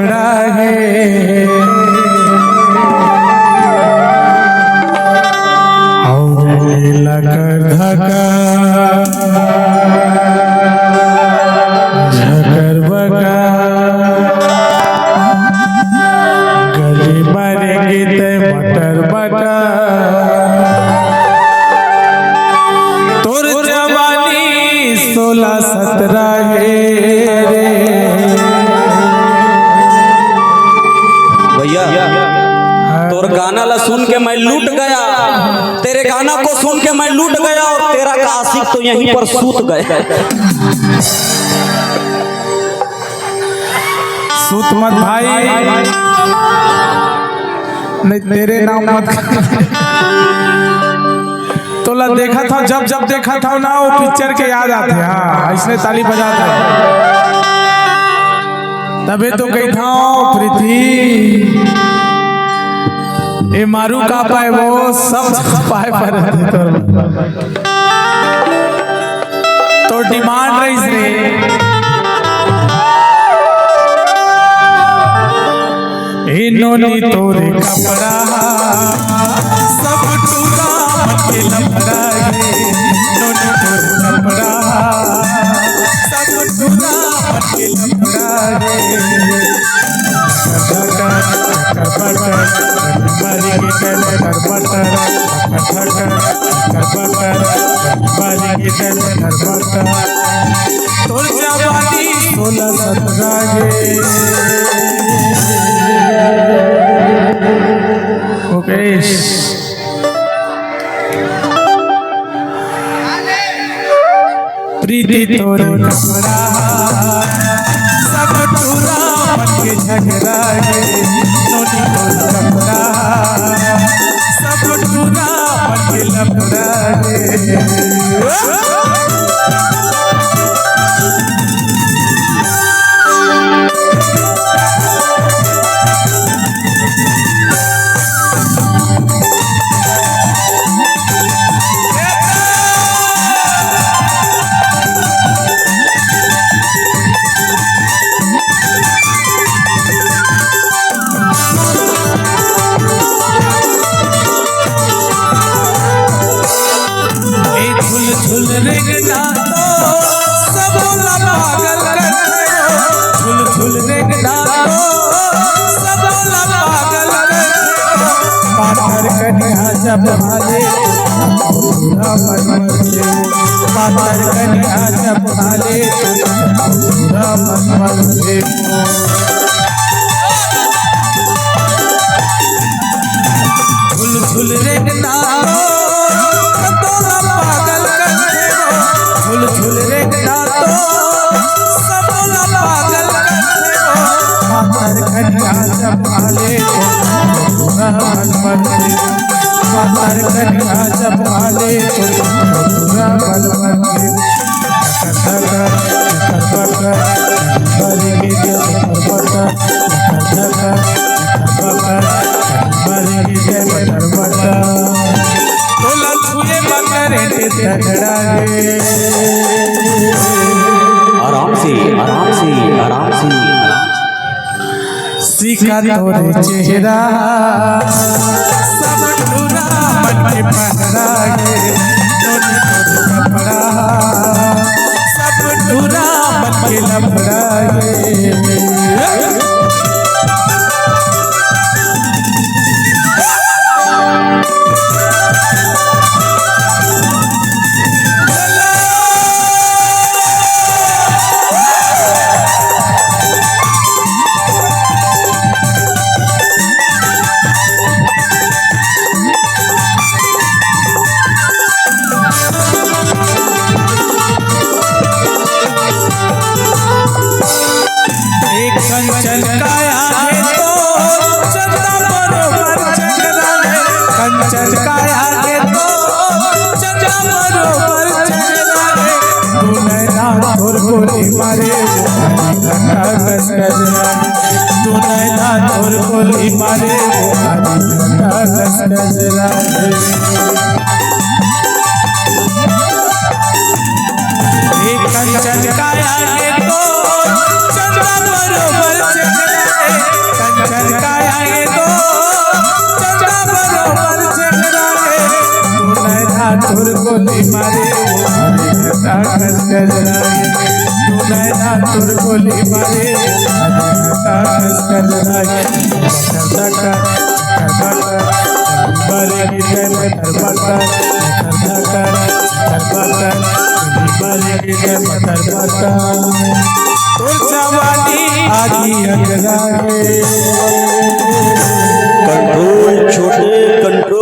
लफड़ा है। और लकर धका झकर बका गली मारेगी ते मटर बटा तोर जवानी 16-17 है रे। भैया तोर गाना ला सुन के मैं लूट गया, तेरे गाना को सुन के मैं लूट गया और तेरा का आशिक तो यहीं पर सूत गए। सूत मत भाई, नहीं तेरे नाम मत। तोला देखा था जब देखा था ना वो पिक्चर के याद आते। हाँ इसने ताली बजाता है तबे तो कही था प्रीति ये मारू का पाए वो सब पाए पर तो डिमांड रही रे इन्होंने तोरे कपड़ा सब टूरा के लपड़ा है। इन्होंने तोरे कपड़ा सब टूरा के लपड़ा है। तोर जवानी 16-17 ओके प्रीति तोरे कपड़ा सब टूरा मन के झगड़ा है। नोनी तोरे कपड़ा सब टूरा मन के लपड़ा है। झुल रेंगना तो सब पागल करते हो। झुल रेंगना तो सब पागल करते हो। पाथर कन्या जब हाले पूरा मन मचे। पाथर कन्या जब हाले पूरा मन मचे। झुल रेंगना झुल रेंगना तो सब पागल करते हो। पाथर कन्या जब हाले पूरा मन मचे। पाथर कन्या जब हाले पूरा मन मचे। आराम से आराम से आराम से सीखा तोरे चेहरा सब टूरा मन के पहरा है। नोनी तोरे कपड़ा सब टूरा मन के लपड़ा है। कंचन काया है तो चंदा बरोबर चंद्रा है। कंचन काया है तो चंदा बरोबर चंद्रा है। तू नैना तोर गोली मारे घंटा कस गजरा। तू नैना तोर गोली मारे घंटा कस गजरा। कंचन काया है तो चंदा बरोबर चंद्रा है। तुर गोली मारे घटा कस गजराए तू नैना तुर गोली मारे घटा कस गजराए बरे गिटे मटर बटर बरे गिटे मटर बटर तुर जवानी आगी अगराए कंट्रोल छोटे कंट्रोल